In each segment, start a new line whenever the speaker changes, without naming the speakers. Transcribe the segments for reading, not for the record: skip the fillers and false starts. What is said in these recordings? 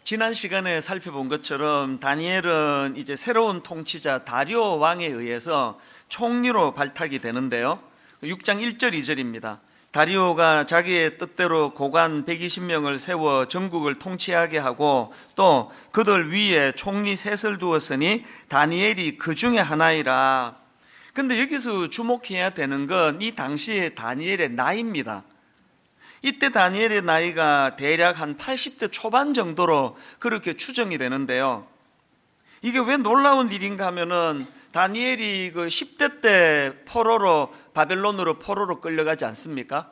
지난 시간에 살펴본 것처럼 다니엘은 이제 새로운 통치자 다리오 왕에 의해서 총리로 발탁이 되는데요. 6장 1절 2절입니다. 다리오가 자기의 뜻대로 고관 120명을 세워 전국을 통치하게 하고 또 그들 위에 총리 셋을 두었으니 다니엘이 그 중에 하나이라. 근데 여기서 주목해야 되는 건 이 당시의 다니엘의 나이입니다. 이때 다니엘의 나이가 대략 한 80대 초반 정도로 그렇게 추정이 되는데요. 이게 왜 놀라운 일인가 하면은 다니엘이 그 10대 때 바벨론으로 포로로 끌려가지 않습니까?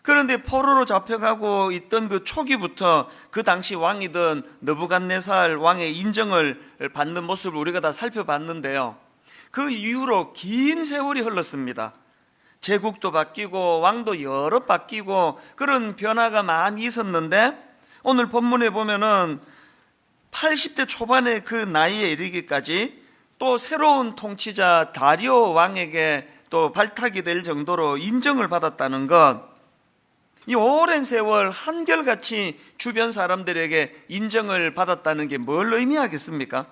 그런데 포로로 잡혀가고 있던 그 초기부터 그 당시 왕이던 느부갓네살 왕의 인정을 받는 모습을 우리가 다 살펴봤는데요. 그 이후로 긴 세월이 흘렀습니다. 제국도 바뀌고 왕도 여러 바뀌고 그런 변화가 많이 있었는데 오늘 본문에 보면은 80대 초반의 그 나이에 이르기까지 또 새로운 통치자 다리오 왕에게 또 발탁이 될 정도로 인정을 받았다는 것, 이 오랜 세월 한결같이 주변 사람들에게 인정을 받았다는 게 뭘 의미하겠습니까?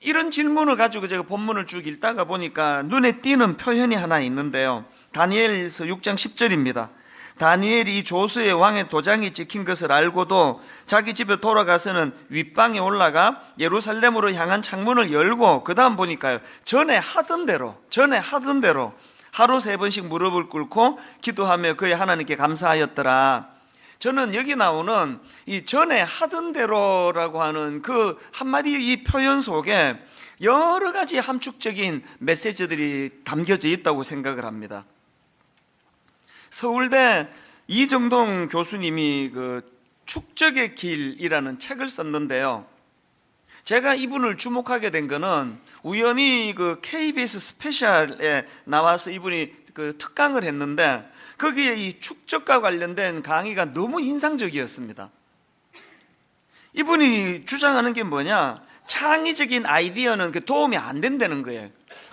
이런 질문을 가지고 제가 본문을 쭉 읽다가 보니까 눈에 띄는 표현이 하나 있는데요. 다니엘서 6장 10절입니다. 다니엘이 이 조수의 왕의 도장이 찍힌 것을 알고도 자기 집에 돌아가서는 윗방에 올라가 예루살렘으로 향한 창문을 열고 그 다음 보니까요, 전에 하던 대로 하루 3번씩 무릎을 꿇고 기도하며 그의 하나님께 감사하였더라. 저는 여기 나오는 이 전에 하던 대로라고 하는 그 한마디 이 표현 속에 여러 가지 함축적인 메시지들이 담겨져 있다고 생각을 합니다. 서울대 이정동 교수님이 그 축적의 길이라는 책을 썼는데요. 제가 이분을 주목하게 된 거는 우연히 그 KBS 스페셜에 나와서 이분이 그 특강을 했는데 거기에 이 축적과 관련된 강의가 너무 인상적이었습니다. 이분이 주장하는 게 뭐냐? 창의적인 아이디어는 그 도움이 안 된다는 거예요.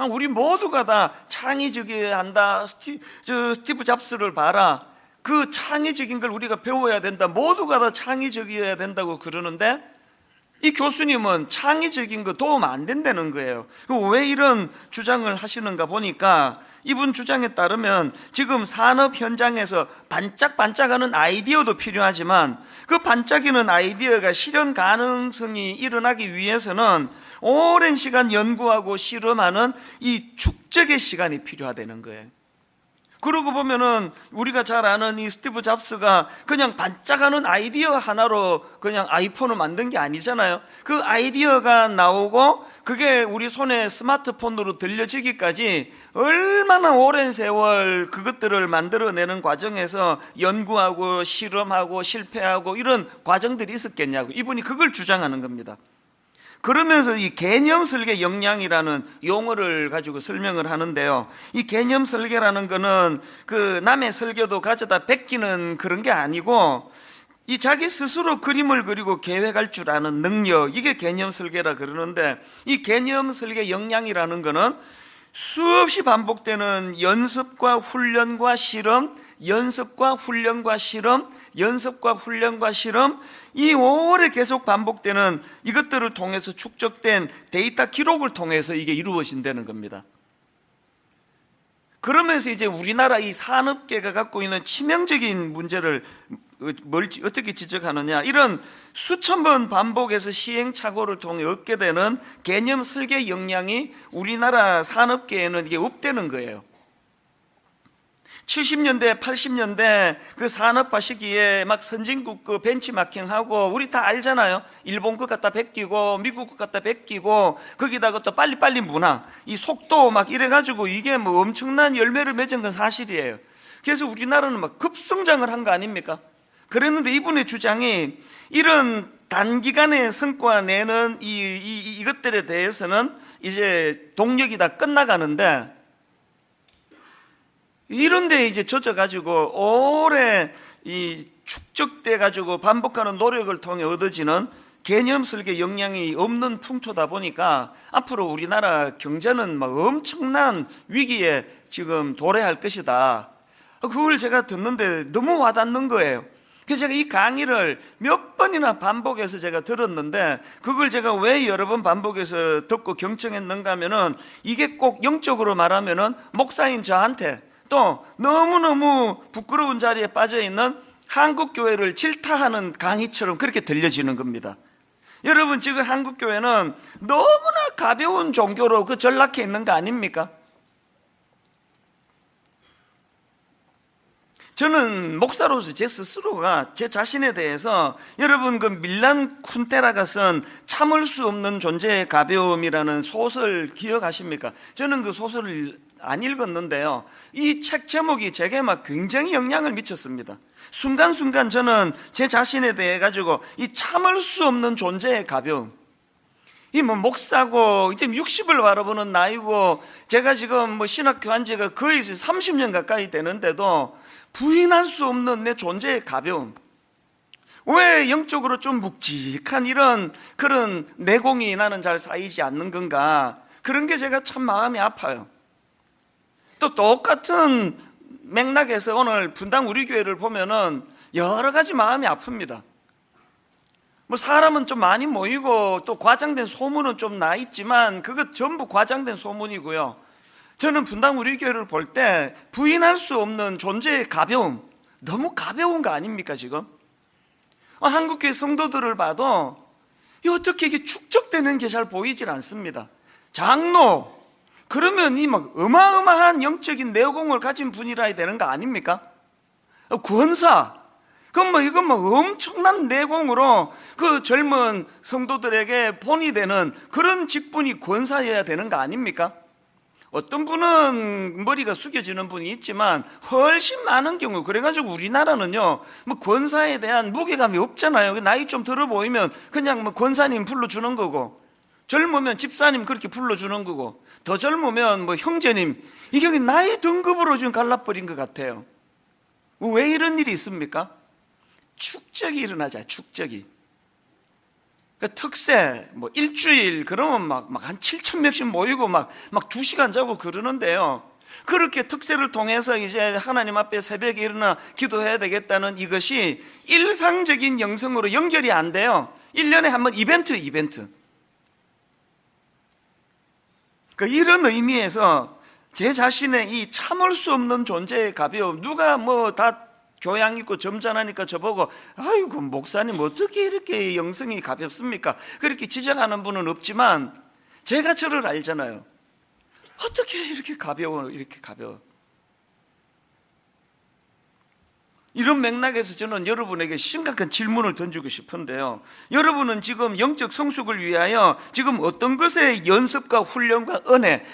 우리 모두가 다 창의적이어야 한다. 스티브 잡스를 봐라. 그 창의적인 걸 우리가 배워야 된다. 모두가 다 창의적이어야 된다고 그러는데 이 교수님은 창의적인 거 도움 안 된다는 거예요. 왜 이런 주장을 하시는가 보니까 이분 주장에 따르면 지금 산업 현장에서 반짝반짝하는 아이디어도 필요하지만 그 반짝이는 아이디어가 실현 가능성이 일어나기 위해서는 오랜 시간 연구하고 실험하는 이 축적의 시간이 필요하다는 거예요. 그러고 보면은 우리가 잘 아는 이 스티브 잡스가 그냥 반짝하는 아이디어 하나로 그냥 아이폰을 만든 게 아니잖아요. 그 아이디어가 나오고 그게 우리 손에 스마트폰으로 들려지기까지 얼마나 오랜 세월 그것들을 만들어내는 과정에서 연구하고 실험하고 실패하고 이런 과정들이 있었겠냐고 이분이 그걸 주장하는 겁니다. 그러면서 이 개념 설계 역량이라는 용어를 가지고 설명을 하는데요. 이 개념 설계라는 거는 그 남의 설계도 가져다 베끼는 그런 게 아니고 이 자기 스스로 그림을 그리고 계획할 줄 아는 능력, 이게 개념 설계라 그러는데 이 개념 설계 역량이라는 거는 수없이 반복되는 연습과 훈련과 실험, 연습과 훈련과 실험, 연습과 훈련과 실험, 이 오래 계속 반복되는 이것들을 통해서 축적된 데이터 기록을 통해서 이게 이루어진다는 겁니다. 그러면서 이제 우리나라 이 산업계가 갖고 있는 치명적인 문제를 어떻게 지적하느냐, 이런 수천 번 반복해서 시행착오를 통해 얻게 되는 개념 설계 역량이 우리나라 산업계에는 이게 없다는 거예요. 70년대, 80년대 그 산업화 시기에 막 선진국 그 벤치마킹하고 우리 다 알잖아요. 일본 것 갖다 베끼고 미국 것 갖다 베끼고 거기다가 또 빨리빨리 문화, 이 속도 막 이래가지고 이게 뭐 엄청난 열매를 맺은 건 사실이에요. 그래서 우리나라는 막 급성장을 한 거 아닙니까? 그랬는데 이분의 주장이 이런 단기간에 성과 내는 이것들에 대해서는 이제 동력이 다 끝나가는데 이런데 이제 젖어가지고 오래 이 축적돼가지고 반복하는 노력을 통해 얻어지는 개념 설계 역량이 없는 풍토다 보니까 앞으로 우리나라 경제는 막 엄청난 위기에 지금 도래할 것이다. 그걸 제가 듣는데 너무 와닿는 거예요. 그래서 제가 이 강의를 몇 번이나 반복해서 제가 들었는데, 그걸 제가 왜 여러 번 반복해서 듣고 경청했는가 하면은, 이게 꼭 영적으로 말하면은 목사인 저한테 또 너무너무 부끄러운 자리에 빠져있는 한국교회를 질타하는 강의처럼 그렇게 들려지는 겁니다. 여러분, 지금 한국교회는 너무나 가벼운 종교로 전락해 있는 거 아닙니까? 저는 목사로서 제 스스로가 제 자신에 대해서, 여러분 그 밀란 쿤테라가 쓴 참을 수 없는 존재의 가벼움이라는 소설 기억하십니까? 저는 그 소설을 안 읽었는데요, 이 책 제목이 제게 막 굉장히 영향을 미쳤습니다. 순간순간 저는 제 자신에 대해 가지고 이 참을 수 없는 존재의 가벼움, 이 뭐 목사고 이제 60을 바라보는 나이고, 제가 지금 뭐 신학 교한 지가 거의 30년 가까이 되는데도 부인할 수 없는 내 존재의 가벼움, 왜 영적으로 좀 묵직한 이런 그런 내공이 나는 잘 쌓이지 않는 건가, 그런 게 제가 참 마음이 아파요. 또 똑같은 맥락에서 오늘 분당 우리 교회를 보면은 여러 가지 마음이 아픕니다. 뭐 사람은 좀 많이 모이고 또 과장된 소문은 좀 나 있지만 그것 전부 과장된 소문이고요. 저는 분당 우리 교회를 볼 때 부인할 수 없는 존재의 가벼움, 너무 가벼운 거 아닙니까 지금? 한국교회 성도들을 봐도 어떻게 이게 축적되는 게 잘 보이질 않습니다. 장로, 그러면 이 막 어마어마한 영적인 내공을 가진 분이라야 되는 거 아닙니까? 권사, 그럼 뭐 이건 뭐 엄청난 내공으로 그 젊은 성도들에게 본이 되는 그런 직분이 권사여야 되는 거 아닙니까? 어떤 분은 머리가 숙여지는 분이 있지만 훨씬 많은 경우, 그래가지고 우리나라는요 뭐 권사에 대한 무게감이 없잖아요. 나이 좀 들어 보이면 그냥 뭐 권사님 불러주는 거고, 젊으면 집사님 그렇게 불러주는 거고, 더 젊으면 뭐 형제님, 이게 나이 등급으로 지금 갈라버린 것 같아요. 왜 이런 일이 있습니까? 축적이 일어나자, 축적이. 그 특세, 뭐 일주일, 그러면 막 한 7,000명씩 모이고 막 2시간 자고 그러는데요. 그렇게 특세를 통해서 이제 하나님 앞에 새벽에 일어나 기도해야 되겠다는 이것이 일상적인 영성으로 연결이 안 돼요. 1년에 한 번 이벤트. 이런 의미에서 제 자신의 이 참을 수 없는 존재의 가벼움, 누가 뭐 다 교양 있고 점잖으니까 저보고 아이고 목사님 어떻게 이렇게 영성이 가볍습니까? 그렇게 지적하는 분은 없지만 제가 저를 알잖아요. 어떻게 이렇게 가벼워, 이렇게 가벼워. 이런 맥락에서 저는 여러분에게 심각한 질문을 던지고 싶은데요, 여러분은 지금 영적 성숙을 위하여 지금 어떤 것에 연습과 훈련과 은혜,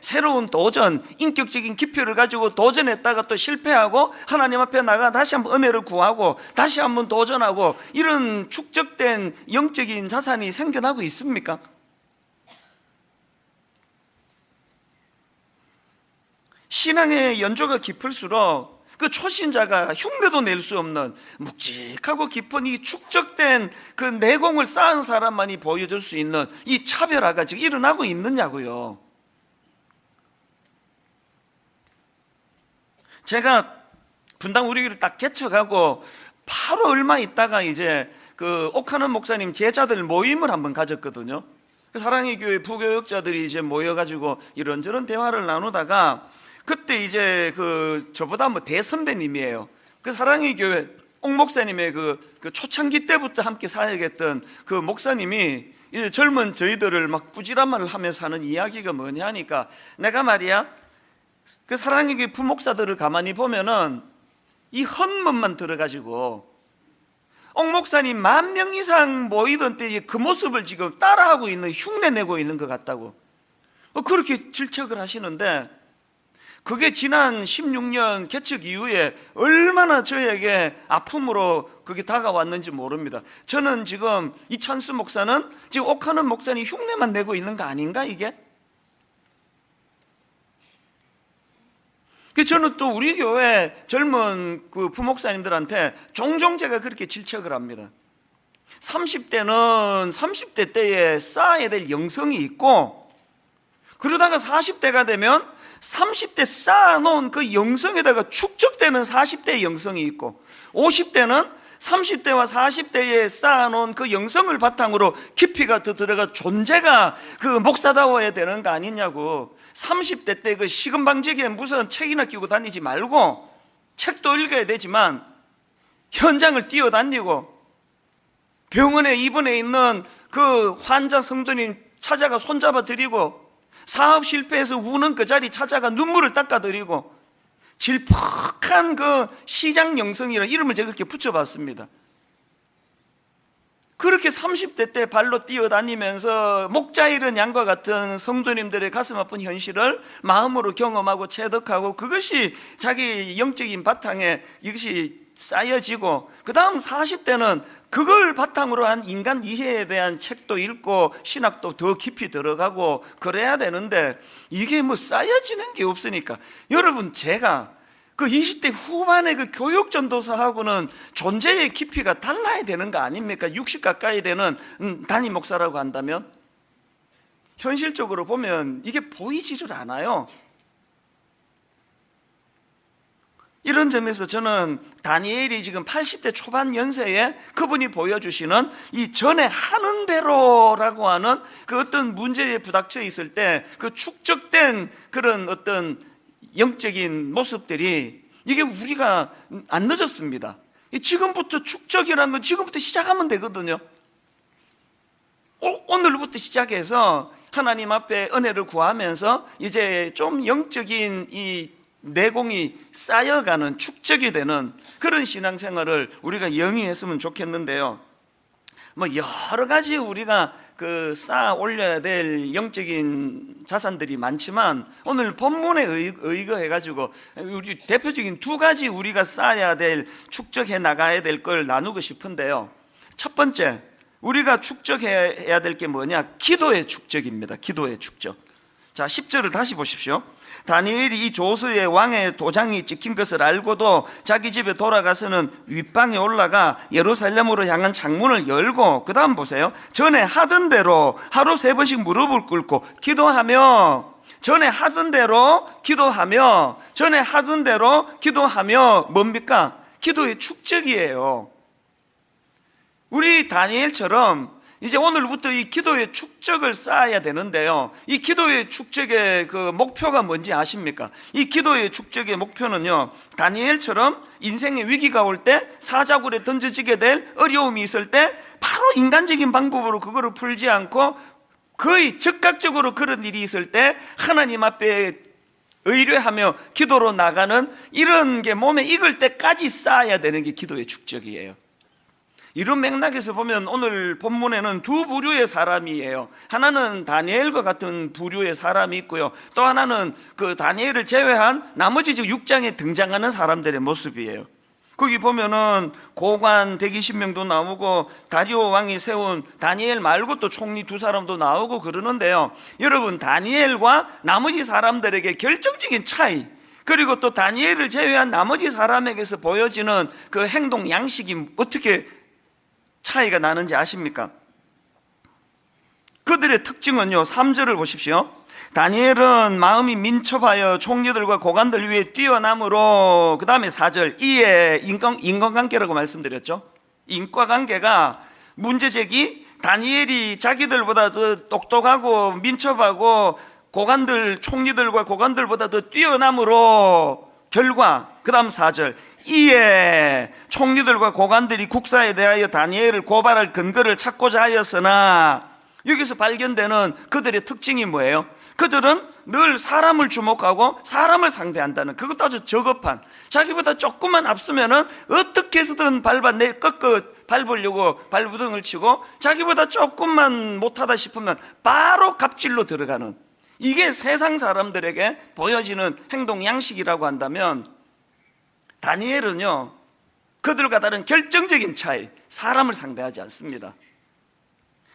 새로운 도전, 인격적인 기표를 가지고 도전했다가 또 실패하고 하나님 앞에 나가 다시 한번 은혜를 구하고 다시 한번 도전하고, 이런 축적된 영적인 자산이 생겨나고 있습니까? 신앙의 연조가 깊을수록 그 초신자가 흉내도 낼 수 없는 묵직하고 깊은 이 축적된 그 내공을 쌓은 사람만이 보여줄 수 있는 이 차별화가 지금 일어나고 있느냐고요. 제가 분당 우리 교회를 딱 개척하고 바로 얼마 있다가 이제 그 옥하는 목사님 제자들 모임을 한번 가졌거든요. 사랑의 교회 부교역자들이 이제 모여가지고 이런저런 대화를 나누다가, 그때 이제 저보다 뭐 대선배님이에요. 그 사랑의 교회 옥 목사님의 그 초창기 때부터 함께 사역했던 그 목사님이 이제 젊은 저희들을 막 꾸지람을 하면서 하는 이야기가 뭐냐 하니까, 내가 말이야 그 사랑의 교회 부목사들을 가만히 보면은 이 헌문만 들어가지고 옥 목사님 10,000명 이상 모이던 때 그 모습을 지금 따라하고 있는, 흉내내고 있는 것 같다고 그렇게 질책을 하시는데, 그게 지난 16년 개척 이후에 얼마나 저에게 아픔으로 그게 다가왔는지 모릅니다. 저는 지금 이찬수 목사는 지금 옥하는 목사님 흉내만 내고 있는 거 아닌가 이게? 저는 또 우리 교회 젊은 그 부목사님들한테 종종 제가 그렇게 질책을 합니다. 30대는 30대 때에 쌓아야 될 영성이 있고, 그러다가 40대가 되면 30대 쌓아놓은 그 영성에다가 축적되는 40대의 영성이 있고, 50대는 30대와 40대에 쌓아놓은 그 영성을 바탕으로 깊이가 더 들어가 존재가 그 목사다워야 되는 거 아니냐고. 30대 때 그 시금방지기에 무슨 책이나 끼고 다니지 말고, 책도 읽어야 되지만 현장을 뛰어다니고, 병원에 입원해 있는 그 환자 성도님 찾아가 손잡아 드리고, 사업 실패해서 우는 그 자리 찾아가 눈물을 닦아 드리고, 질퍽한 그 시장 영성이라는 이름을 제가 그렇게 붙여봤습니다. 그렇게 30대 때 발로 뛰어다니면서 목자 잃은 양과 같은 성도님들의 가슴 아픈 현실을 마음으로 경험하고 체득하고, 그것이 자기 영적인 바탕에 이것이 쌓여지고, 그 다음 40대는 그걸 바탕으로 한 인간 이해에 대한 책도 읽고 신학도 더 깊이 들어가고 그래야 되는데, 이게 뭐 쌓여지는 게 없으니까. 여러분, 제가 그 20대 후반의 그 교육 전도사하고는 존재의 깊이가 달라야 되는 거 아닙니까? 60 가까이 되는 담임 목사라고 한다면 현실적으로 보면 이게 보이지를 않아요. 이런 점에서 저는 다니엘이 지금 80대 초반 연세에 그분이 보여주시는 이 전에 하는 대로라고 하는 그 어떤 문제에 부닥쳐 있을 때 그 축적된 그런 어떤 영적인 모습들이, 이게 우리가 안 늦었습니다. 지금부터 축적이라는 건 지금부터 시작하면 되거든요. 오늘부터 시작해서 하나님 앞에 은혜를 구하면서 이제 좀 영적인 이 내공이 쌓여가는, 축적이 되는 그런 신앙생활을 우리가 영위했으면 좋겠는데요. 뭐 여러 가지 우리가 그 쌓아 올려야 될 영적인 자산들이 많지만, 오늘 본문에 의거해 가지고 우리 대표적인 두 가지 우리가 쌓아야 될, 축적해 나가야 될 걸 나누고 싶은데요. 첫 번째, 우리가 축적해야 될 게 뭐냐? 기도의 축적입니다. 기도의 축적. 자, 10절을 다시 보십시오. 다니엘이 이 조서에 왕의 도장이 찍힌 것을 알고도 자기 집에 돌아가서는 윗방에 올라가 예루살렘으로 향한 창문을 열고, 그 다음 보세요. 전에 하던 대로 하루 3번씩 무릎을 꿇고 기도하며, 전에 하던 대로 기도하며, 전에 하던 대로 기도하며, 뭡니까? 기도의 축적이에요. 우리 다니엘처럼 이제 오늘부터 이 기도의 축적을 쌓아야 되는데요. 이 기도의 축적의 그 목표가 뭔지 아십니까? 이 기도의 축적의 목표는요, 다니엘처럼 인생의 위기가 올 때, 사자굴에 던져지게 될 어려움이 있을 때 바로 인간적인 방법으로 그거를 풀지 않고 거의 즉각적으로 그런 일이 있을 때 하나님 앞에 의뢰하며 기도로 나가는, 이런 게 몸에 익을 때까지 쌓아야 되는 게 기도의 축적이에요. 이런 맥락에서 보면 오늘 본문에는 두 부류의 사람이에요. 하나는 다니엘과 같은 부류의 사람이 있고요, 또 하나는 그 다니엘을 제외한 나머지 6장에 등장하는 사람들의 모습이에요. 거기 보면은 고관 120명도 나오고, 다리오 왕이 세운 다니엘 말고 또 총리 2사람도 나오고 그러는데요. 여러분, 다니엘과 나머지 사람들에게 결정적인 차이, 그리고 또 다니엘을 제외한 나머지 사람에게서 보여지는 그 행동 양식이 어떻게 차이가 나는지 아십니까? 그들의 특징은요, 3절을 보십시오. 다니엘은 마음이 민첩하여 총리들과 고관들 위에 뛰어남으로, 그 다음에 4절, 이에 인간관계라고 말씀드렸죠. 인과관계가 문제제기, 다니엘이 자기들보다 더 똑똑하고 민첩하고 고관들, 총리들과 고관들보다 더 뛰어남으로, 결과, 그 다음 4절, 이에 총리들과 고관들이 국사에 대하여 다니엘을 고발할 근거를 찾고자 하였으나, 여기서 발견되는 그들의 특징이 뭐예요? 그들은 늘 사람을 주목하고 사람을 상대한다는, 그것도 아주 저급한, 자기보다 조금만 앞서면은 어떻게 해서든 밟으려고 발부둥을 치고, 자기보다 조금만 못하다 싶으면 바로 갑질로 들어가는, 이게 세상 사람들에게 보여지는 행동 양식이라고 한다면, 다니엘은요, 그들과 다른 결정적인 차이, 사람을 상대하지 않습니다.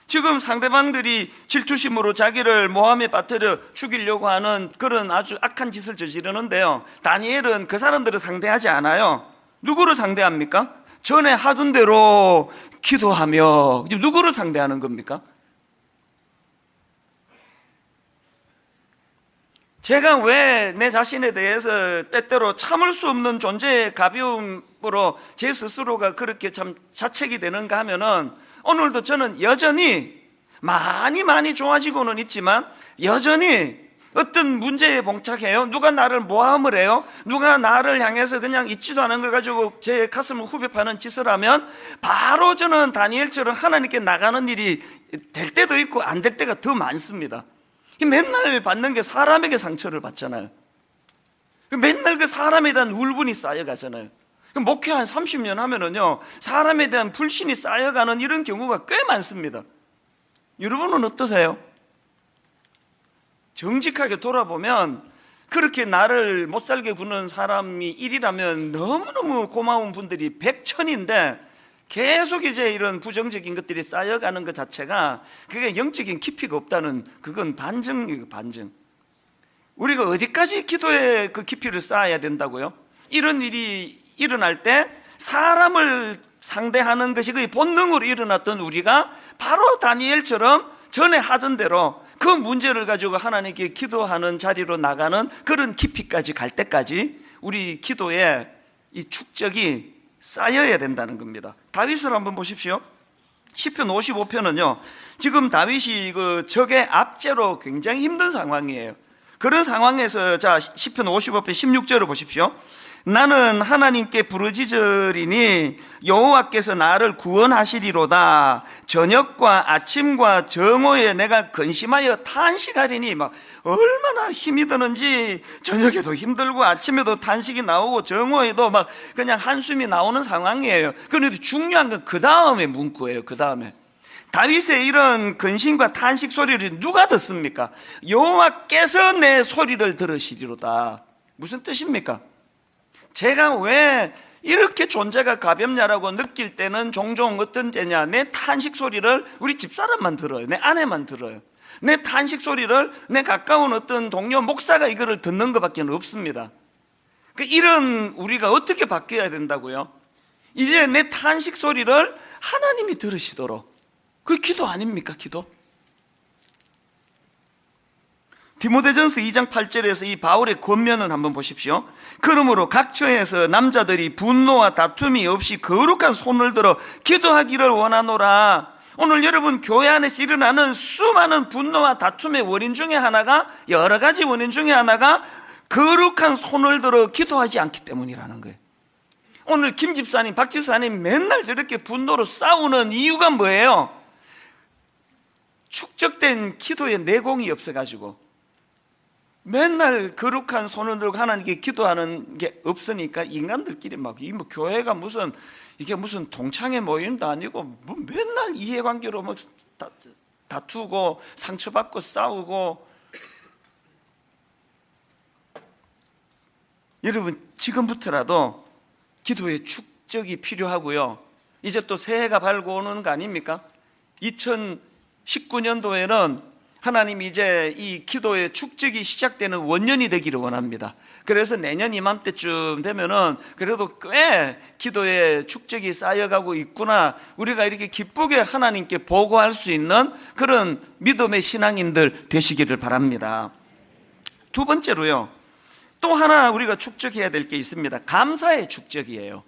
지금 상대방들이 질투심으로 자기를 모함에 빠뜨려 죽이려고 하는 그런 아주 악한 짓을 저지르는데요, 다니엘은 그 사람들을 상대하지 않아요. 누구를 상대합니까? 전에 하던 대로 기도하며. 누구를 상대하는 겁니까? 제가 왜 내 자신에 대해서 때때로 참을 수 없는 존재의 가벼움으로 제 스스로가 그렇게 참 자책이 되는가 하면은, 오늘도 저는 여전히 많이 좋아지고는 있지만 여전히 어떤 문제에 봉착해요. 누가 나를 모함을 해요. 누가 나를 향해서 그냥 있지도 않은 걸 가지고 제 가슴을 후벼 파는 짓을 하면 바로 저는 다니엘처럼 하나님께 나가는 일이 될 때도 있고 안 될 때가 더 많습니다. 맨날 받는 게 사람에게 상처를 받잖아요. 맨날 그 사람에 대한 울분이 쌓여가잖아요. 목회 한 30년 하면은요, 사람에 대한 불신이 쌓여가는 이런 경우가 꽤 많습니다. 여러분은 어떠세요? 정직하게 돌아보면 그렇게 나를 못살게 구는 사람이 1이라면 너무너무 고마운 분들이 100천인데 계속 이제 이런 부정적인 것들이 쌓여가는 것 자체가 그게 영적인 깊이가 없다는, 그건 반증이에요. 반증. 우리가 어디까지 기도에 그 깊이를 쌓아야 된다고요? 이런 일이 일어날 때 사람을 상대하는 것이 거의 본능으로 일어났던 우리가 바로 다니엘처럼 전에 하던 대로 그 문제를 가지고 하나님께 기도하는 자리로 나가는 그런 깊이까지 갈 때까지 우리 기도에 이 축적이 쌓여야 된다는 겁니다. 다윗을 한번 보십시오. 시편 55편은요, 지금 다윗이 그 적의 압제로 굉장히 힘든 상황이에요. 그런 상황에서 자 시편 55편 16절을 보십시오. 나는 하나님께 부르짖으리니 여호와께서 나를 구원하시리로다. 저녁과 아침과 정오에 내가 근심하여 탄식하리니, 막 얼마나 힘이 드는지 저녁에도 힘들고 아침에도 탄식이 나오고 정오에도 막 그냥 한숨이 나오는 상황이에요. 그런데 중요한 건 그 다음에 문구예요. 그 다음에 다윗의 이런 근심과 탄식 소리를 누가 듣습니까? 여호와께서 내 소리를 들으시리로다. 무슨 뜻입니까? 제가 왜 이렇게 존재가 가볍냐라고 느낄 때는 종종 어떤 때냐, 내 탄식 소리를 우리 집사람만 들어요. 내 아내만 들어요. 내 탄식 소리를 내 가까운 어떤 동료 목사가 이거를 듣는 것밖에 없습니다. 이런 우리가 어떻게 바뀌어야 된다고요? 이제 내 탄식 소리를 하나님이 들으시도록. 그게 기도 아닙니까? 기도. 디모데전서 2장 8절에서 이 바울의 권면을 한번 보십시오. 그러므로 각처에서 남자들이 분노와 다툼이 없이 거룩한 손을 들어 기도하기를 원하노라. 오늘 여러분 교회 안에서 일어나는 수많은 분노와 다툼의 원인 중에 하나가, 여러 가지 원인 중에 하나가 거룩한 손을 들어 기도하지 않기 때문이라는 거예요. 오늘 김 집사님, 박 집사님 맨날 저렇게 분노로 싸우는 이유가 뭐예요? 축적된 기도의 내공이 없어가지고 맨날 거룩한 손을 들고 하나님께 기도하는 게 없으니까 인간들끼리 막 이 뭐 교회가 무슨 이게 무슨 동창회 모임도 아니고 뭐 맨날 이해관계로 뭐 다투고 상처받고 싸우고. 여러분 지금부터라도 기도의 축적이 필요하고요. 이제 또 새해가 밝고 오는 거 아닙니까? 2019년도에는 하나님이 이제 이 기도의 축적이 시작되는 원년이 되기를 원합니다. 그래서 내년 이맘때쯤 되면은 그래도 꽤 기도의 축적이 쌓여가고 있구나, 우리가 이렇게 기쁘게 하나님께 보고할 수 있는 그런 믿음의 신앙인들 되시기를 바랍니다. 두 번째로요, 또 하나 우리가 축적해야 될 게 있습니다. 감사의 축적이에요.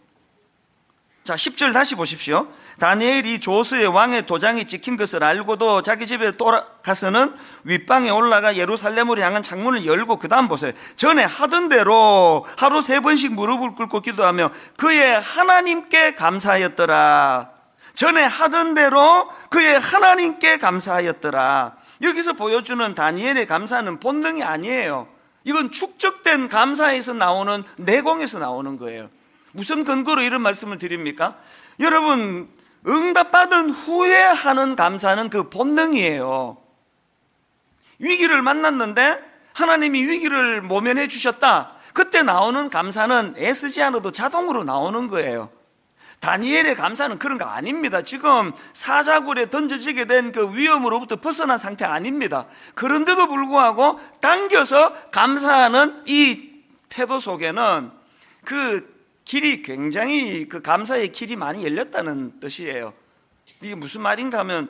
자, 10절 다시 보십시오. 다니엘이 조스의 왕의 도장이 찍힌 것을 알고도 자기 집에 돌아가서는 윗방에 올라가 예루살렘으로 향한 창문을 열고, 그 다음 보세요. 전에 하던 대로 하루 3번씩 무릎을 꿇고 기도하며 그의 하나님께 감사하였더라. 전에 하던 대로 그의 하나님께 감사하였더라. 여기서 보여주는 다니엘의 감사는 본능이 아니에요. 이건 축적된 감사에서 나오는, 내공에서 나오는 거예요. 무슨 근거로 이런 말씀을 드립니까? 여러분, 응답받은 후에 하는 감사는 그 본능이에요. 위기를 만났는데 하나님이 위기를 모면해 주셨다. 그때 나오는 감사는 애쓰지 않아도 자동으로 나오는 거예요. 다니엘의 감사는 그런 거 아닙니다. 지금 사자굴에 던져지게 된 그 위험으로부터 벗어난 상태 아닙니다. 그런데도 불구하고 당겨서 감사하는 이 태도 속에는 그 길이 굉장히, 그 감사의 길이 많이 열렸다는 뜻이에요. 이게 무슨 말인가 하면,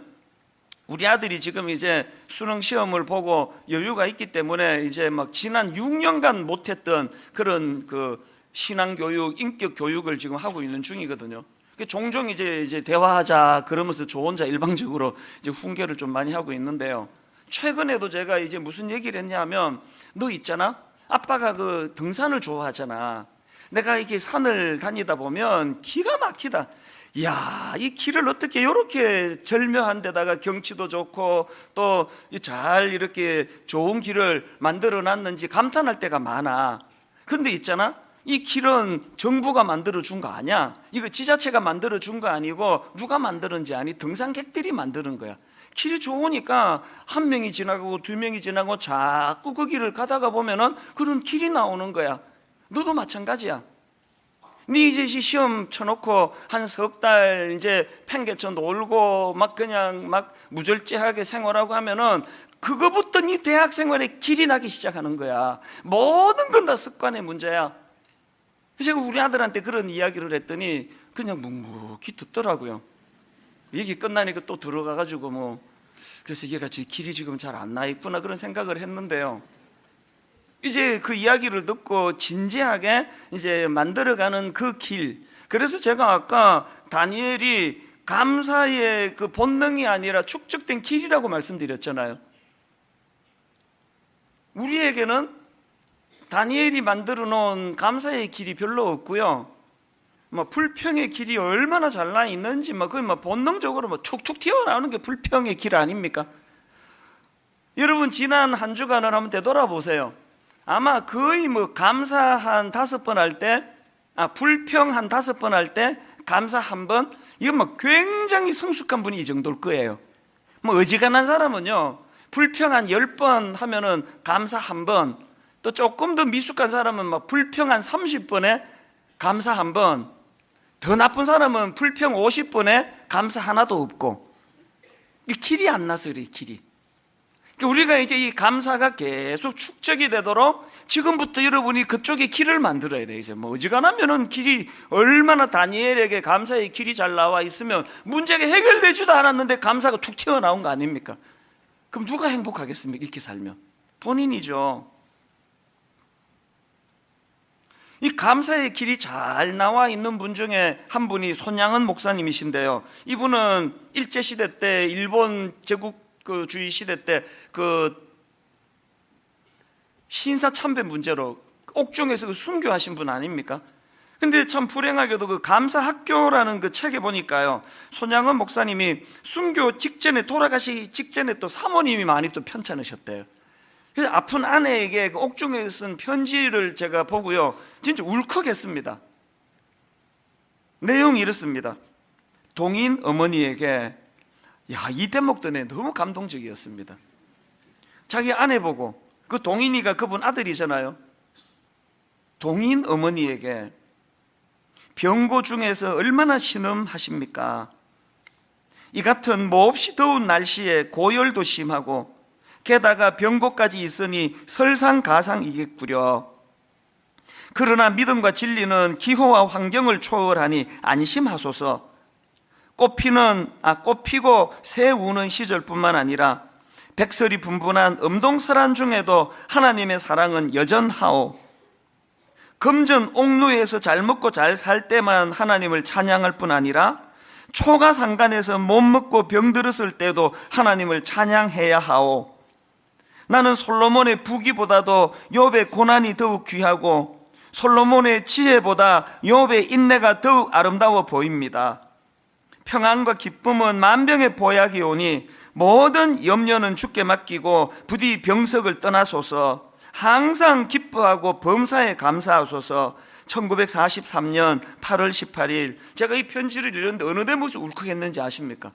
우리 아들이 지금 이제 수능 시험을 보고 여유가 있기 때문에 이제 막 지난 6년간 못했던 그런 그 신앙 교육, 인격 교육을 지금 하고 있는 중이거든요. 종종 이제 대화하자 그러면서 저 혼자 일방적으로 이제 훈계를 좀 많이 하고 있는데요. 최근에도 제가 이제 무슨 얘기를 했냐면, 너 있잖아, 아빠가 그 등산을 좋아하잖아. 내가 이게 산을 다니다 보면 기가 막히다. 이야, 이 길을 어떻게 이렇게 절묘한 데다가 경치도 좋고 또 잘 이렇게 좋은 길을 만들어 놨는지 감탄할 때가 많아. 근데 있잖아, 이 길은 정부가 만들어 준 거 아니야. 이거 지자체가 만들어 준 거 아니고 누가 만들었는지 아니? 등산객들이 만드는 거야. 길이 좋으니까 한 명이 지나가고 두 명이 지나고 자꾸 그 길을 가다가 보면은 그런 길이 나오는 거야. 너도 마찬가지야. 네 이제 시험 쳐놓고 한 석 달 이제 팽개쳐 놀고 막 그냥 막 무절제하게 생활하고 하면은 그거부터 네 대학 생활에 길이 나기 시작하는 거야. 모든 건 다 습관의 문제야. 제가 우리 아들한테 그런 이야기를 했더니 그냥 묵묵히 듣더라고요. 얘기 끝나니까 또 들어가가지고 뭐, 그래서 얘가 길이 지금 잘 안 나 있구나 그런 생각을 했는데요. 이제 그 이야기를 듣고 진지하게 이제 만들어가는 그 길. 그래서 제가 아까 다니엘이 감사의 그 본능이 아니라 축적된 길이라고 말씀드렸잖아요. 우리에게는 다니엘이 만들어 놓은 감사의 길이 별로 없고요. 뭐 불평의 길이 얼마나 잘 나 있는지 거의 본능적으로 툭툭 튀어나오는 게 불평의 길 아닙니까? 여러분 지난 한 주간을 한번 되돌아보세요. 아마 거의 감사 한 5번 할 때, 불평 한 5번 할 때, 감사 한 번, 이건 굉장히 성숙한 분이 이 정도일 거예요. 어지간한 사람은요, 불평 한 10번 하면은 감사 한 번, 또 조금 더 미숙한 사람은 불평 한 30번에 감사 한 번, 더 나쁜 사람은 불평 50번에 감사 하나도 없고, 이 길이 안 나서 그래, 길이. 우리가 이제 이 감사가 계속 축적이 되도록 지금부터 여러분이 그쪽에 길을 만들어야 돼. 이제 어지간하면은 길이 얼마나 다니엘에게 감사의 길이 잘 나와 있으면 문제가 해결되지도 않았는데 감사가 툭 튀어나온 거 아닙니까? 그럼 누가 행복하겠습니까? 이렇게 살면 본인이죠. 이 감사의 길이 잘 나와 있는 분 중에 한 분이 손양은 목사님이신데요. 이분은 일제시대 때 일본 제국주의 시대 때 그 신사참배 문제로 옥중에서 순교하신 분 아닙니까? 근데 참 불행하게도 그 감사학교라는 그 책에 보니까요, 손양은 목사님이 순교 직전에, 돌아가시기 직전에 또 사모님이 많이 또 편찮으셨대요. 그래서 아픈 아내에게 그 옥중에 쓴 편지를 제가 보고요, 진짜 울컥했습니다. 내용이 이렇습니다. 동인 어머니에게, 이 대목도 너무 감동적이었습니다. 자기 아내 보고, 그 동인이가 그분 아들이잖아요. 동인 어머니에게, 병고 중에서 얼마나 신음하십니까? 이 같은 몹시 더운 날씨에 고열도 심하고 게다가 병고까지 있으니 설상가상이겠구려. 그러나 믿음과 진리는 기호와 환경을 초월하니 안심하소서. 꽃피고 새 우는 시절뿐만 아니라 백설이 분분한 엄동설한 중에도 하나님의 사랑은 여전하오. 금전 옥루에서 잘 먹고 잘 살 때만 하나님을 찬양할 뿐 아니라 초가상간에서 못 먹고 병들었을 때도 하나님을 찬양해야 하오. 나는 솔로몬의 부귀보다도 욥의 고난이 더욱 귀하고 솔로몬의 지혜보다 욥의 인내가 더욱 아름다워 보입니다. 평안과 기쁨은 만병의 보약이 오니 모든 염려는 주께 맡기고 부디 병석을 떠나소서. 항상 기뻐하고 범사에 감사하소서. 1943년 8월 18일 제가 이 편지를 읽었는데 어느 대목에서 울컥했는지 아십니까?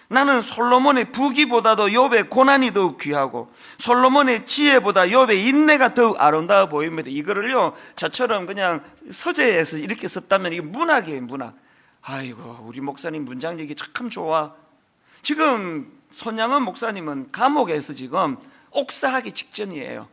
나는 솔로몬의 부귀보다도 욥의 고난이 더욱 귀하고 솔로몬의 지혜보다 욥의 인내가 더욱 아름다워 보입니다. 이거를요, 저처럼 그냥 서재에서 이렇게 썼다면 이게 문학이에요, 문학. 아이고, 우리 목사님 문장 얘기 참 좋아. 지금 손양은 목사님은 감옥에서 지금 옥사하기 직전이에요.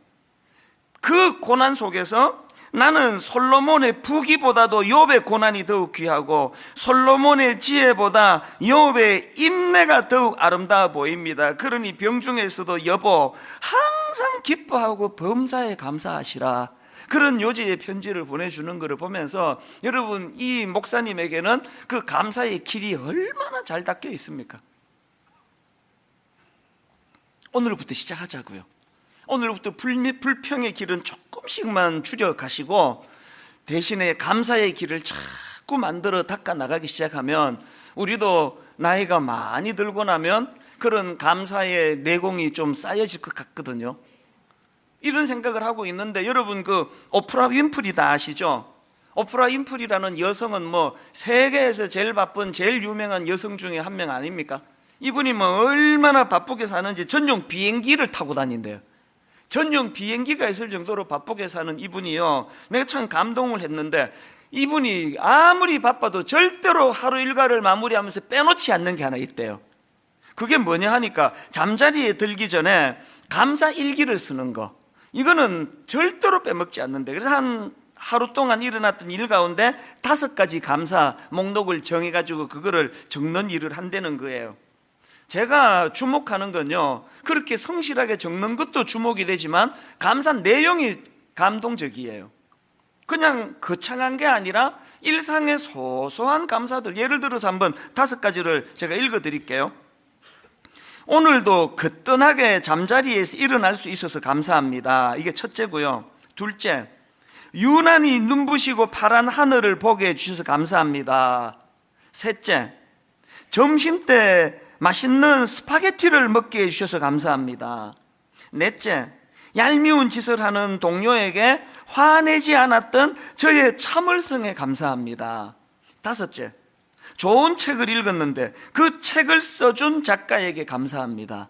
그 고난 속에서 나는 솔로몬의 부귀보다도 욥의 고난이 더욱 귀하고 솔로몬의 지혜보다 욥의 인내가 더욱 아름다워 보입니다. 그러니 병중에서도 여보 항상 기뻐하고 범사에 감사하시라, 그런 요지의 편지를 보내주는 것을 보면서 여러분, 이 목사님에게는 그 감사의 길이 얼마나 잘 닦여 있습니까? 오늘부터 시작하자고요. 오늘부터 불평의 길은 조금씩만 줄여가시고 대신에 감사의 길을 자꾸 만들어 닦아 나가기 시작하면, 우리도 나이가 많이 들고 나면 그런 감사의 내공이 좀 쌓여질 것 같거든요. 이런 생각을 하고 있는데, 여러분 그 오프라 윈프리 다 아시죠? 오프라 윈프리라는 여성은 뭐 세계에서 제일 바쁜 제일 유명한 여성 중에 한 명 아닙니까? 이분이 뭐 얼마나 바쁘게 사는지 전용 비행기를 타고 다닌대요. 전용 비행기가 있을 정도로 바쁘게 사는 이분이요, 내가 참 감동을 했는데, 이분이 아무리 바빠도 절대로 하루 일과를 마무리하면서 빼놓지 않는 게 하나 있대요. 그게 뭐냐 하니까 잠자리에 들기 전에 감사 일기를 쓰는 거, 이거는 절대로 빼먹지 않는데, 그래서 한 하루 동안 일어났던 일 가운데 5가지 감사 목록을 정해가지고 그거를 적는 일을 한다는 거예요. 제가 주목하는 건요, 그렇게 성실하게 적는 것도 주목이 되지만 감사 내용이 감동적이에요. 그냥 거창한 게 아니라 일상의 소소한 감사들, 예를 들어서 한번 5가지를 제가 읽어 드릴게요. 오늘도 거뜬하게 잠자리에서 일어날 수 있어서 감사합니다. 이게 첫째고요. 둘째, 유난히 눈부시고 파란 하늘을 보게 해주셔서 감사합니다. 셋째, 점심때 맛있는 스파게티를 먹게 해주셔서 감사합니다. 넷째, 얄미운 짓을 하는 동료에게 화내지 않았던 저의 참을성에 감사합니다. 다섯째, 좋은 책을 읽었는데 그 책을 써준 작가에게 감사합니다.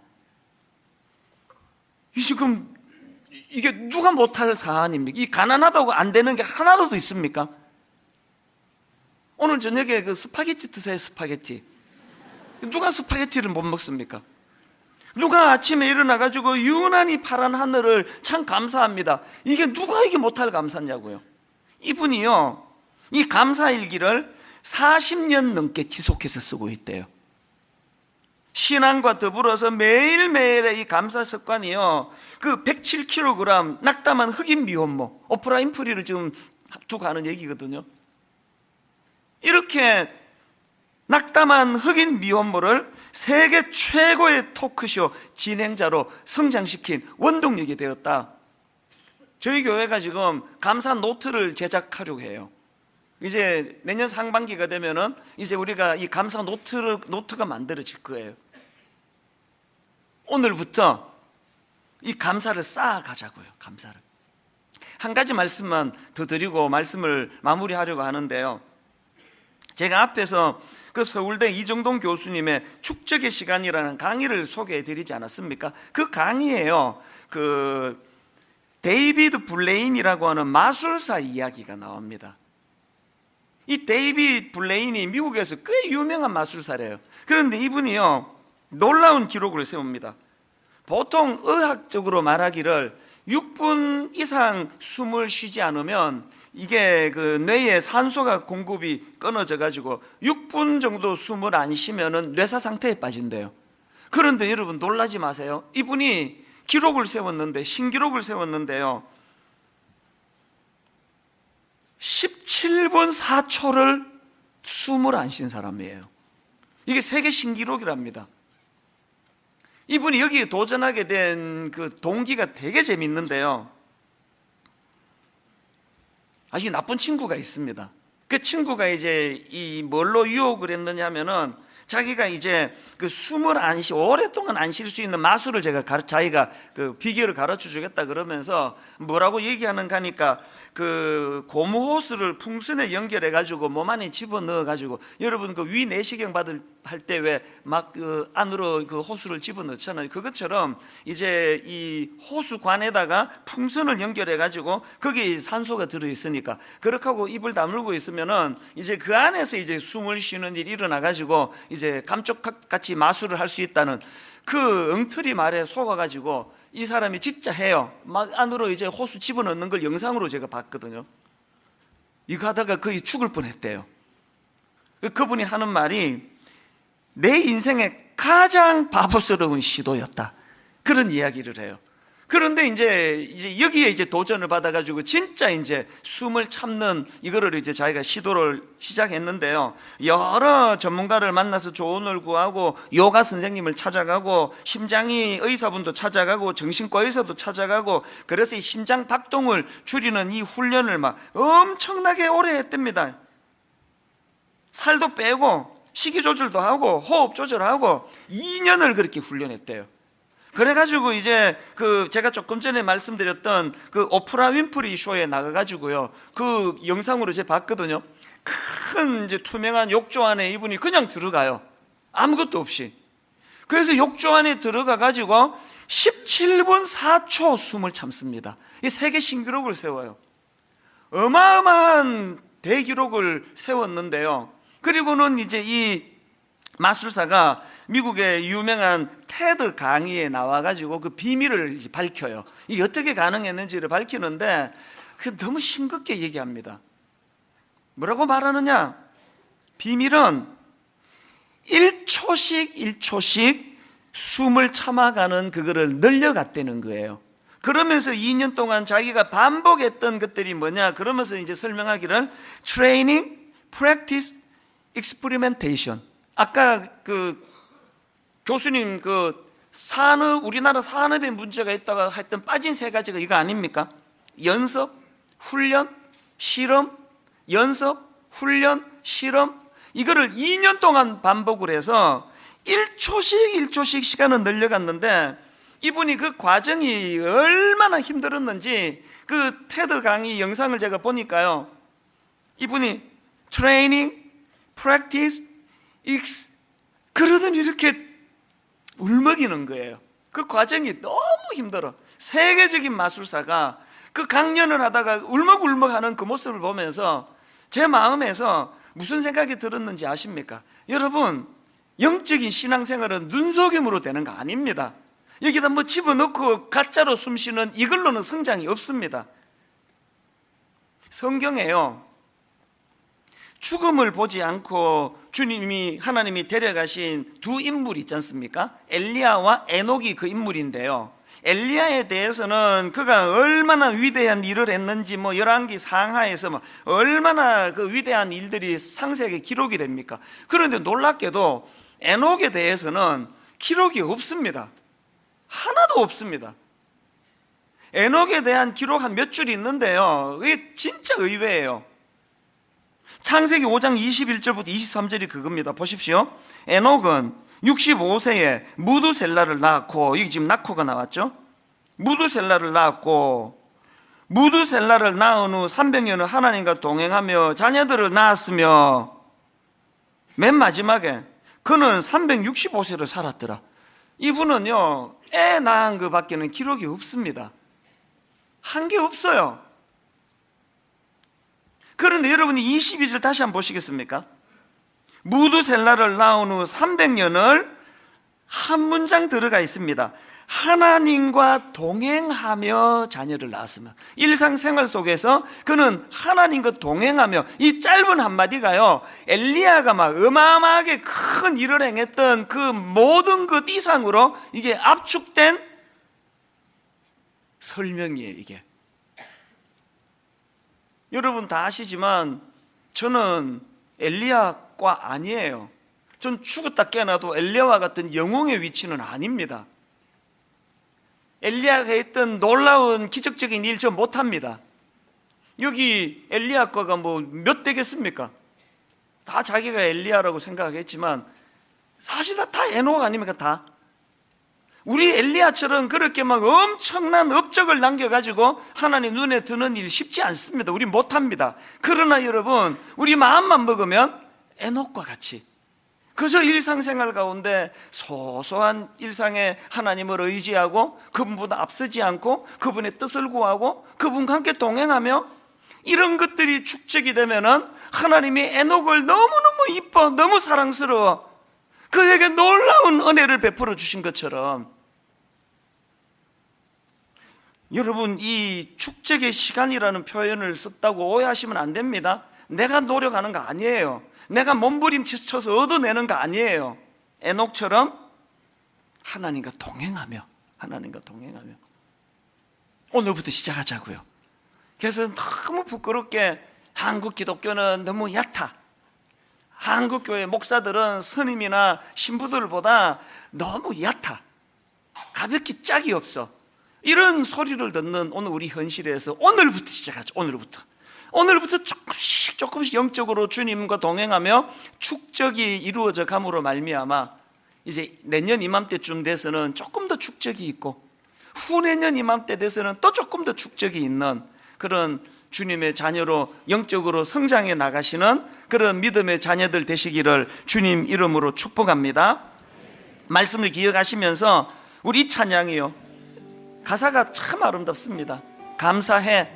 지금 이게 누가 못할 사안입니까? 이 가난하다고 안 되는 게 하나라도 있습니까? 오늘 저녁에 그 스파게티 드세요. 스파게티. 누가 스파게티를 못 먹습니까? 누가 아침에 일어나가지고 유난히 파란 하늘을 참 감사합니다. 이게 누가 이게 못할 감사냐고요. 이분이요, 이 감사일기를 40년 넘게 지속해서 쓰고 있대요. 신앙과 더불어서 매일매일의 이 감사 습관이요, 그 107kg 낙담한 흑인 미혼모 오프라 윈프리를 지금 두고 하는 얘기거든요. 이렇게 낙담한 흑인 미혼모를 세계 최고의 토크쇼 진행자로 성장시킨 원동력이 되었다. 저희 교회가 지금 감사 노트를 제작하려고 해요. 이제 내년 상반기가 되면은 이제 우리가 이 감사 노트가 만들어질 거예요. 오늘부터 이 감사를 쌓아가자고요. 감사를. 한 가지 말씀만 더 드리고 말씀을 마무리하려고 하는데요, 제가 앞에서 그 서울대 이정동 교수님의 축적의 시간이라는 강의를 소개해 드리지 않았습니까? 그 강의에요, 그 데이비드 블레인이라고 하는 마술사 이야기가 나옵니다. 이 데이비드 블레인이 미국에서 꽤 유명한 마술사래요. 그런데 이분이요, 놀라운 기록을 세웁니다. 보통 의학적으로 말하기를 6분 이상 숨을 쉬지 않으면 이게 그 뇌에 산소가 공급이 끊어져 가지고 6분 정도 숨을 안 쉬면은 뇌사 상태에 빠진대요. 그런데 여러분 놀라지 마세요. 이분이 기록을 세웠는데, 신기록을 세웠는데요, 17분 4초를 숨을 안 쉰 사람이에요. 이게 세계 신기록이랍니다. 이분이 여기에 도전하게 된 그 동기가 되게 재밌는데요, 아주 나쁜 친구가 있습니다. 그 친구가 이제 이 뭘로 유혹을 했느냐면은, 자기가 이제 그 숨을 오랫동안 안 쉴 수 있는 마술을 자기가 그 비결을 가르쳐 주겠다 그러면서 뭐라고 얘기하는가 하니까, 그 고무 호스를 풍선에 연결해 가지고 몸 안에 집어 넣어 가지고, 여러분 그 위 내시경 할 때 왜 막 그 안으로 그 호스를 집어 넣잖아요. 그것처럼 이제 이 호수관에다가 풍선을 연결해 가지고 거기에 산소가 들어 있으니까 그렇게 하고 입을 다물고 있으면은 이제 그 안에서 이제 숨을 쉬는 일이 일어나 가지고 이제 감쪽같이 마술을 할 수 있다는 그 엉터리 말에 속아가지고 이 사람이 진짜 해요. 막 안으로 이제 호수 집어넣는 걸 영상으로 제가 봤거든요. 이거 하다가 거의 죽을 뻔했대요. 그분이 하는 말이 내 인생의 가장 바보스러운 시도였다, 그런 이야기를 해요. 그런데 이제 여기에 이제 도전을 받아가지고 진짜 이제 숨을 참는 이거를 이제 자기가 시도를 시작했는데요. 여러 전문가를 만나서 조언을 구하고 요가 선생님을 찾아가고 심장이 의사분도 찾아가고 정신과 의사도 찾아가고, 그래서 이 심장 박동을 줄이는 이 훈련을 막 엄청나게 오래 했답니다. 살도 빼고 식이 조절도 하고 호흡 조절하고 2년을 그렇게 훈련했대요. 그래가지고 이제 제가 조금 전에 말씀드렸던 그 오프라 윈프리 쇼에 나가가지고요, 그 영상으로 제가 봤거든요. 큰 이제 투명한 욕조 안에 이분이 그냥 들어가요. 아무것도 없이. 그래서 욕조 안에 들어가가지고 17분 4초 숨을 참습니다. 이 세계 신기록을 세워요. 어마어마한 대기록을 세웠는데요. 그리고는 이제 이 마술사가 미국의 유명한 테드 강의에 나와가지고 그 비밀을 밝혀요. 이게 어떻게 가능했는지를 밝히는데 너무 싱겁게 얘기합니다. 뭐라고 말하느냐? 비밀은 1초씩 숨을 참아가는 그거를 늘려갔다는 거예요. 그러면서 2년 동안 자기가 반복했던 것들이 뭐냐? 그러면서 이제 설명하기를 트레이닝, 프랙티스, 익스퍼리멘테이션. 아까 그 교수님 우리나라 산업에 문제가 있다가 하여튼 빠진 세 가지가 이거 아닙니까? 연습, 훈련, 실험, 연습, 훈련, 실험. 이거를 2년 동안 반복을 해서 1초씩 시간을 늘려갔는데, 이분이 그 과정이 얼마나 힘들었는지 그 테드 강의 영상을 제가 보니까요, 이분이 트레이닝, 프랙티스, 익스 그러더니 이렇게 울먹이는 거예요. 그 과정이 너무 힘들어. 세계적인 마술사가 그 강연을 하다가 울먹울먹하는 그 모습을 보면서 제 마음에서 무슨 생각이 들었는지 아십니까? 여러분, 영적인 신앙생활은 눈속임으로 되는 거 아닙니다. 여기다 뭐 집어넣고 가짜로 숨쉬는 이걸로는 성장이 없습니다. 성경에요, 죽음을 보지 않고 하나님이 데려가신 두 인물이 있지 않습니까? 엘리야와 에녹이 그 인물인데요, 엘리야에 대해서는 그가 얼마나 위대한 일을 했는지 열왕기 상하에서 얼마나 그 위대한 일들이 상세하게 기록이 됩니까? 그런데 놀랍게도 에녹에 대해서는 기록이 없습니다. 하나도 없습니다. 에녹에 대한 기록 한 몇 줄 있는데요, 이게 진짜 의외예요. 창세기 5장 21절부터 23절이 그겁니다. 보십시오. 에녹은 65세에 무두셀라를 낳았고, 이게 지금 낳고가 나왔죠. 무두셀라를 낳았고, 무두셀라를 낳은 후 300년을 하나님과 동행하며 자녀들을 낳았으며, 맨 마지막에 그는 365세를 살았더라. 이분은요, 애 낳은 것 밖에는 기록이 없습니다. 한 게 없어요. 그런데 여러분이 22절 다시 한번 보시겠습니까? 무두셀라를 낳은 후 300년을 한 문장 들어가 있습니다. 하나님과 동행하며 자녀를 낳았으며. 일상생활 속에서 그는 하나님과 동행하며, 이 짧은 한마디가요, 엘리야가 막 어마어마하게 큰 일을 행했던 그 모든 것 이상으로 이게 압축된 설명이에요. 이게 여러분 다 아시지만 저는 엘리야과 아니에요. 전 죽었다 깨어나도 엘리야와 같은 영웅의 위치는 아닙니다. 엘리야가 했던 놀라운 기적적인 일 저 못합니다. 여기 엘리야과가 몇 되겠습니까? 다 자기가 엘리야라고 생각했지만 사실 다 에녹 아닙니까? 다. 우리 엘리야처럼 그렇게 막 엄청난 업적을 남겨가지고 하나님 눈에 드는 일 쉽지 않습니다. 우리 못합니다. 그러나 여러분, 우리 마음만 먹으면 에녹과 같이 그저 일상생활 가운데 소소한 일상에 하나님을 의지하고 그분보다 앞서지 않고 그분의 뜻을 구하고 그분과 함께 동행하며 이런 것들이 축적이 되면은 하나님이 에녹을 너무너무 이뻐, 너무 사랑스러워. 그에게 놀라운 은혜를 베풀어 주신 것처럼, 여러분, 이 축적의 시간이라는 표현을 썼다고 오해하시면 안 됩니다. 내가 노력하는 거 아니에요. 내가 몸부림쳐서 얻어내는 거 아니에요. 에녹처럼 하나님과 동행하며 오늘부터 시작하자고요. 그래서 너무 부끄럽게 한국 기독교는 너무 얕아, 한국 교회 목사들은 스님이나 신부들보다 너무 얕아, 가볍게 짝이 없어, 이런 소리를 듣는 오늘 우리 현실에서 오늘부터 시작하죠. 오늘부터 조금씩 영적으로 주님과 동행하며 축적이 이루어져 감으로 말미암아 이제 내년 이맘때쯤 돼서는 조금 더 축적이 있고, 후내년 이맘때 돼서는 또 조금 더 축적이 있는 그런 주님의 자녀로 영적으로 성장해 나가시는 그런 믿음의 자녀들 되시기를 주님 이름으로 축복합니다. 말씀을 기억하시면서 우리 이 찬양이요, 가사가 참 아름답습니다. 감사해.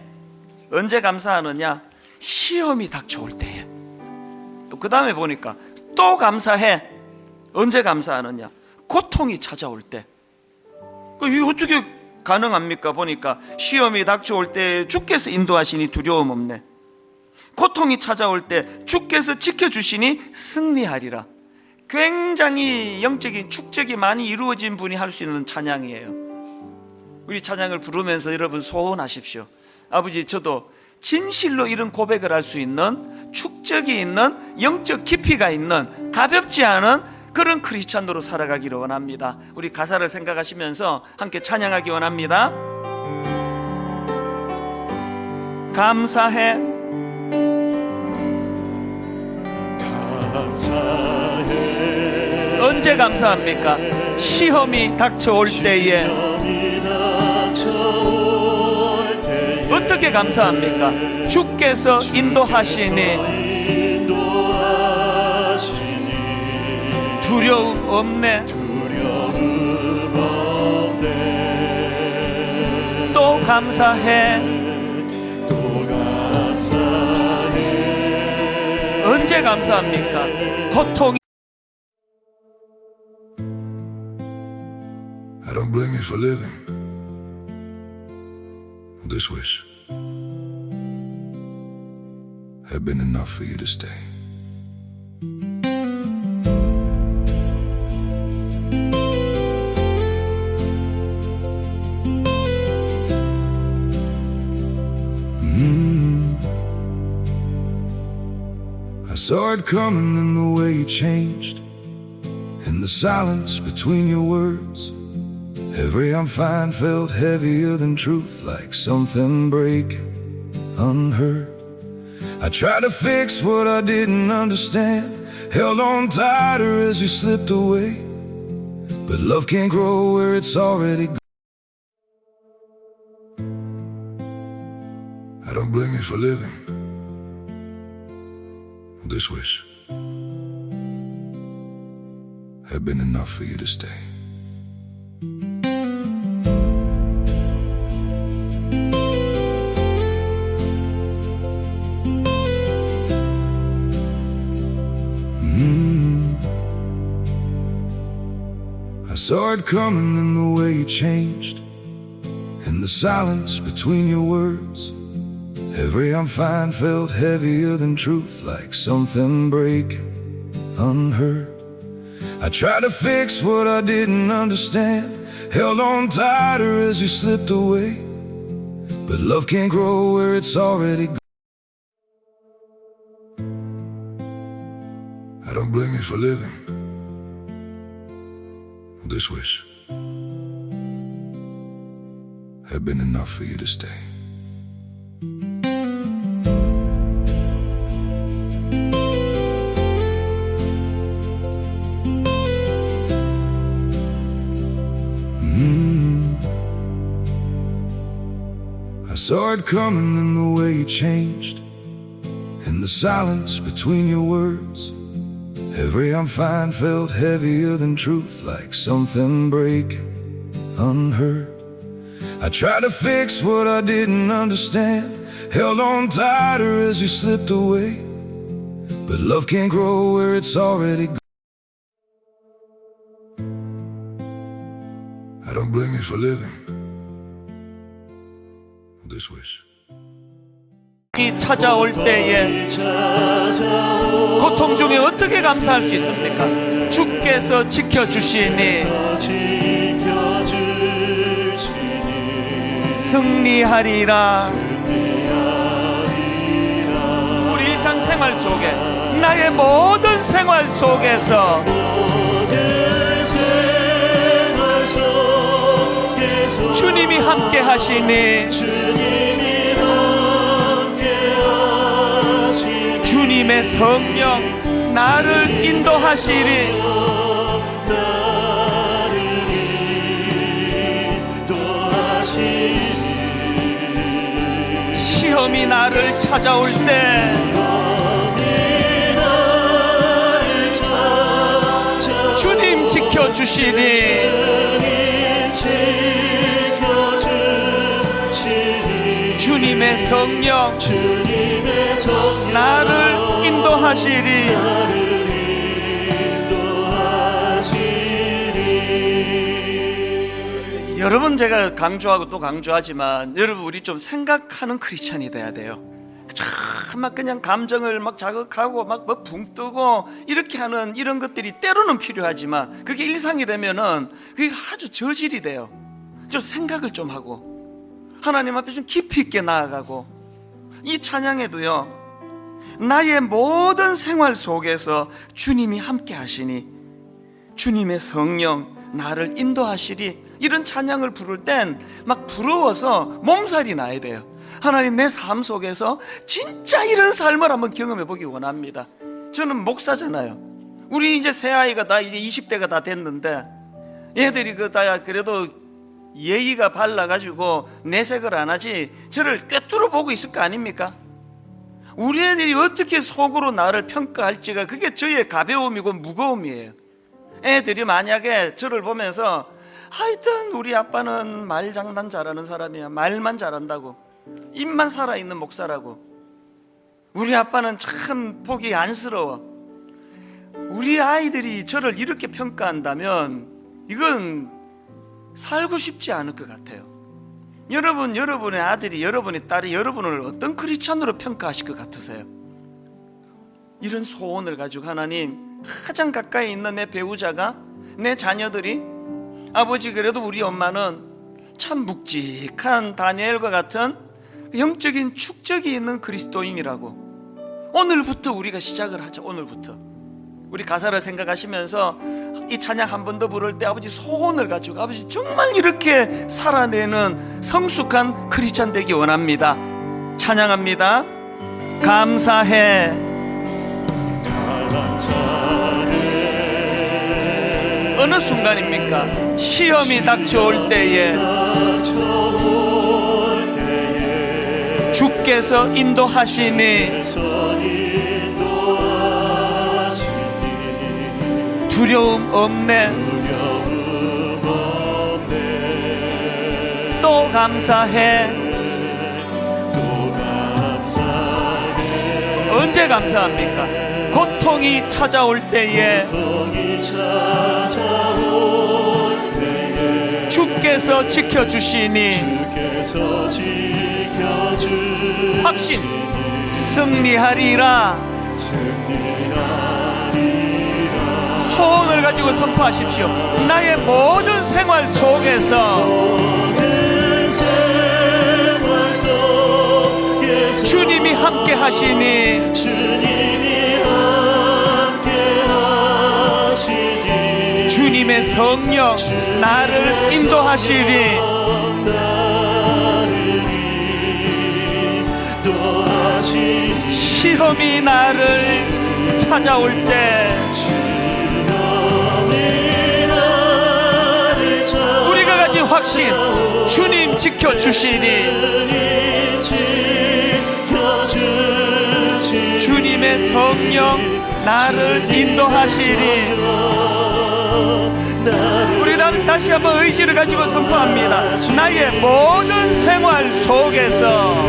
언제 감사하느냐? 시험이 닥쳐올 때에. 또 그 다음에 보니까 또 감사해. 언제 감사하느냐? 고통이 찾아올 때. 이게 어떻게 가능합니까? 보니까 시험이 닥쳐올 때 주께서 인도하시니 두려움 없네. 고통이 찾아올 때 주께서 지켜주시니 승리하리라. 굉장히 영적인 축적이 많이 이루어진 분이 할 수 있는 찬양이에요. 우리 찬양을 부르면서 여러분 소원하십시오. 아버지, 저도 진실로 이런 고백을 할 수 있는 축적이 있는 영적 깊이가 있는 가볍지 않은 그런 크리스찬으로 살아가기를 원합니다. 우리 가사를 생각하시면서 함께 찬양하기 원합니다. 감사해. 언제 감사합니까? 시험이 닥쳐올 때에. 어떻게 감사합니까? 주께서 인도하시니 두려움 없네. 또 감사해. 언제 감사합니까? 고통이.
I don't blame you for living with this wish. Have been enough for you to stay. I saw it coming in the way you changed, in the silence between your words. Every I'm fine felt heavier than truth, like something breaking unheard. I tried to fix what I didn't understand, held on tighter as you slipped away. But love can't grow where it's already gone. I don't blame you for living with this wish. Have been enough for you to stay. I saw it coming in the way you changed, in the silence between your words. Every I'm fine felt heavier than truth, like something breaking unheard. I tried to fix what I didn't understand, held on tighter as you slipped away. But love can't grow where it's already gone. I don't blame you for living with this wish. Have been enough for you to stay. I saw it coming in the way you changed, in the silence between your words. Every I'm fine felt heavier than truth, like something breaking unheard. I tried to fix what I didn't understand, held on tighter as you slipped away. But love can't grow where it's already gone. blame me for living with this wish.
이 찾아올 때에 고통 중에 어떻게 감사할 수 있습니까? 주께서 지켜주시니 승리하리라. 우리 일상생활 속에, 나의 모든 생활 속에서 주님이 함께 하시니 주님의 성령 나를 인도하시리. 시험이 나를 찾아올 때 주님 지켜주시니 주님의 성령 나를 인도하시리. 여러분, 제가 강조하고 또 강조하지만 여러분, 우리 좀 생각하는 크리스찬이 돼야 돼요. 막 그냥 감정을 막 자극하고 막 붕 뜨고 이렇게 하는 이런 것들이 때로는 필요하지만 그게 일상이 되면은 그게 아주 저질이 돼요. 좀 생각을 좀 하고 하나님 앞에 좀 깊이 있게 나아가고, 이 찬양에도요, 나의 모든 생활 속에서 주님이 함께 하시니 주님의 성령 나를 인도하시리. 이런 찬양을 부를 땐 막 부러워서 몸살이 나야 돼요. 하나님, 내 삶 속에서 진짜 이런 삶을 한번 경험해 보기 원합니다. 저는 목사잖아요. 우리 이제 새아이가 다 이제 20대가 다 됐는데 얘들이 그래도 예의가 발라가지고 내색을 안 하지 저를 꿰뚫어 보고 있을 거 아닙니까? 우리 애들이 어떻게 속으로 나를 평가할지가 그게 저의 가벼움이고 무거움이에요. 애들이 만약에 저를 보면서 하여튼 우리 아빠는 말 장난 잘하는 사람이야, 말만 잘한다고, 입만 살아있는 목사라고, 우리 아빠는 참 보기 안쓰러워, 우리 아이들이 저를 이렇게 평가한다면 이건 살고 싶지 않을 것 같아요. 여러분, 여러분의 아들이, 여러분의 딸이 여러분을 어떤 크리스찬으로 평가하실 것 같으세요? 이런 소원을 가지고 하나님, 가장 가까이 있는 내 배우자가, 내 자녀들이, 아버지 그래도 우리 엄마는 참 묵직한 다니엘과 같은 영적인 축적이 있는 그리스도인이라고, 오늘부터 우리가 시작을 하자. 오늘부터 우리 가사를 생각하시면서 이 찬양 한 번 더 부를 때 아버지 소원을 가지고, 아버지 정말 이렇게 살아내는 성숙한 크리스찬 되기 원합니다. 찬양합니다. 감사해. 어느 순간입니까? 시험이 닥쳐올 때에 주께서 인도하시니 두려움 없네. 또 감사해. 언제 감사합니까? 고통이 찾아올 때에 주께서 지켜주시니 확신, 승리하리라. 소원을 가지고 선포하십시오. 나의 모든 생활 속에서 주님이 함께 하시니 주님의 성령 나를 인도하시리. 시험이 나를 찾아올 때 우리가 가진 확신, 주님 지켜주시니 주님의 성령 나를 인도하시리. 우리 다시 한번 의지를 가지고 선포합니다. 나의 모든 생활 속에서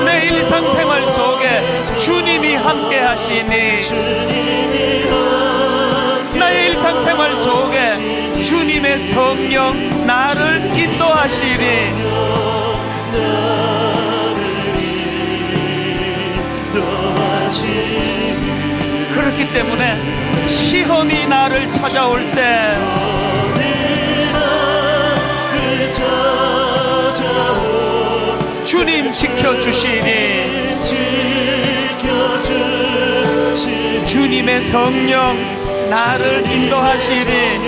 내 일상생활 속에 주님이 함께 하시니 생활 속에 주님의 성령 나를 인도하시리. 그렇기 때문에 시험이 나를 찾아올 때 주님 지켜주시니 주님의 성령 나를 인도하시니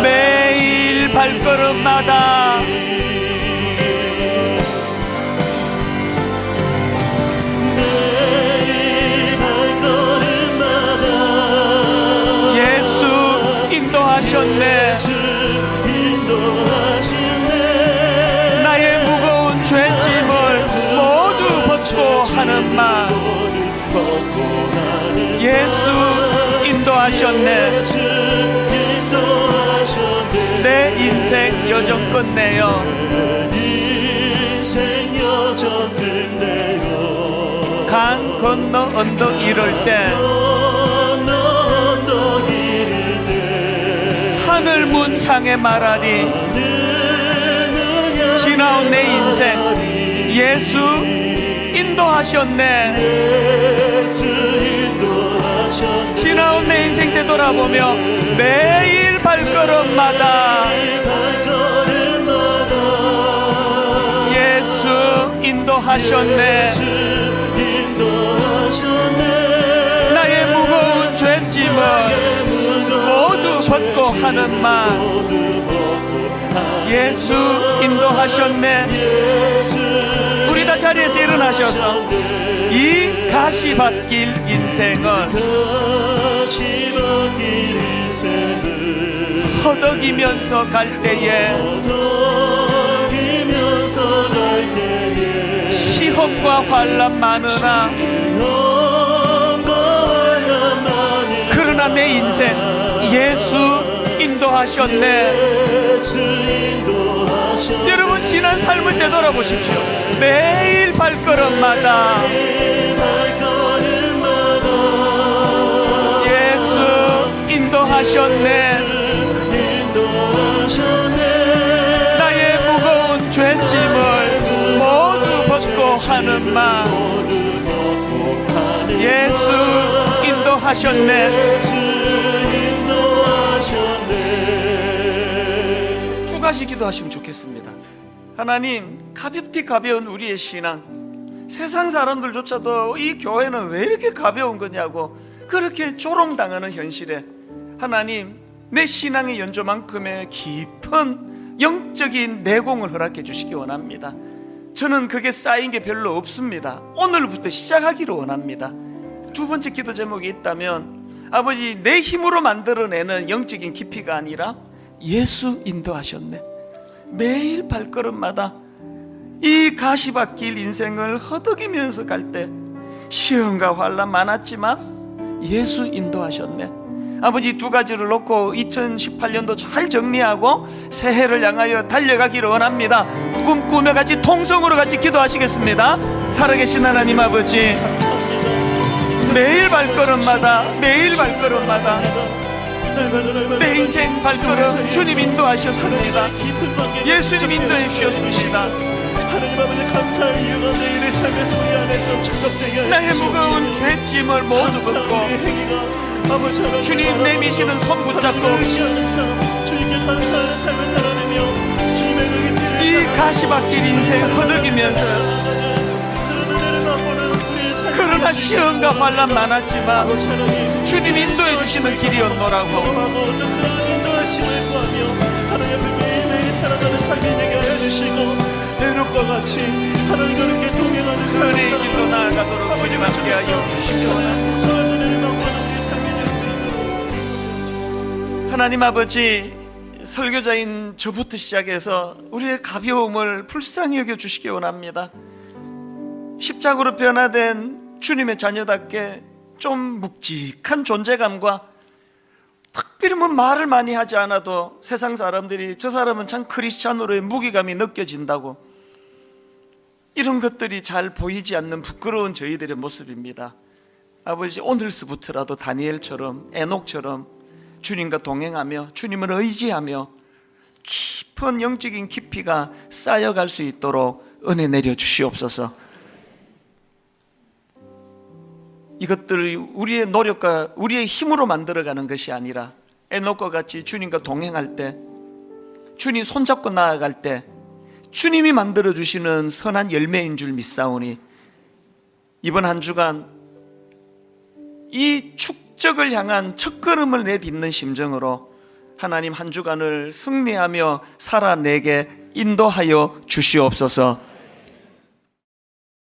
매일 발걸음마다 예수 인도하셨네. 나의 무거운 죄짐을 모두 벗고 하는 말 예수 인도하셨네. 내 인생 여정 끝내요. 강 건너 언덕 이를 때 하늘 문 향해 말하리. 지나온 내 인생 예수 인도하셨네. 지나온 내 인생 되돌아보며 매일 발걸음마다 예수 인도하셨네. 나의 무거운 죄짐을 모두 벗고 하는 말 예수 인도하셨네. 우리 다 자리에서 일어나셔서 이 가시밭길 인생을 허덕이면서 갈 때에 시험과 환난 많으나 그러나 내 인생 예수 인도하셨네. 여러분 지난 삶을 되돌아보십시오. 매일 발걸음마다 예수 인도하셨네. 나의 무거운 죄짐을 모두 벗고 하는 말 예수 인도하셨네. 두 가지 기도하시면 좋겠습니다. 하나님, 가볍디 가벼운 우리의 신앙, 세상 사람들조차도 이 교회는 왜 이렇게 가벼운 거냐고 그렇게 조롱당하는 현실에 하나님, 내 신앙의 연조만큼의 깊은 영적인 내공을 허락해 주시기 원합니다. 저는 그게 쌓인 게 별로 없습니다. 오늘부터 시작하기를 원합니다. 두 번째 기도 제목이 있다면, 아버지, 내 힘으로 만들어내는 영적인 깊이가 아니라 예수 인도하셨네. 매일 발걸음마다 이 가시밭길 인생을 허덕이면서 갈 때 시험과 환난 많았지만 예수 인도하셨네. 아버지, 두 가지를 놓고 2018년도 잘 정리하고 새해를 향하여 달려가기를 원합니다. 꿈꾸며 같이 통성으로 같이 기도하시겠습니다. 살아계신 하나님 아버지, 매일 발걸음마다 내 인생 발걸음 주님 인도하셨습니다. 예수님 인도해 주셨습니다.
하나님 아버지, 감사할 이유가 내일의 삶의 소리 안에서 축적되게
나의 무거운 죄짐을 모두 벗고 주님 내미시는 손 붙잡고
주님께 감사하는 삶을 살아내며 주님의 그 깊이를
이 가시밭길 인생 허덕이면서 그러나 시험과 환난 많았지만 주님 인도해 주시는 길이었노라고
인도하심을 구하며 하나님 앞에 매일매일 살아가는 삶이 되게 하여 주시고 내룩과 같이 하나님 그렇게 동행하는
은혜의 길로 나아가도록 주님 함께 하여 주시기 원합니다. 하나님 아버지, 설교자인 저부터 시작해서 우리의 가벼움을 불쌍히 여겨 주시기 원합니다. 십자가로 변화된 주님의 자녀답게 좀 묵직한 존재감과 특별히 말을 많이 하지 않아도 세상 사람들이 저 사람은 참 크리스찬으로의 무게감이 느껴진다고, 이런 것들이 잘 보이지 않는 부끄러운 저희들의 모습입니다. 아버지, 오늘서부터라도 다니엘처럼, 에녹처럼 주님과 동행하며 주님을 의지하며 깊은 영적인 깊이가 쌓여갈 수 있도록 은혜 내려 주시옵소서. 이것들을 우리의 노력과 우리의 힘으로 만들어가는 것이 아니라 에녹과 같이 주님과 동행할 때, 주님 손잡고 나아갈 때 주님이 만들어주시는 선한 열매인 줄 믿사오니, 이번 한 주간 이 축적을 향한 첫걸음을 내딛는 심정으로 하나님 한 주간을 승리하며 살아내게 인도하여 주시옵소서.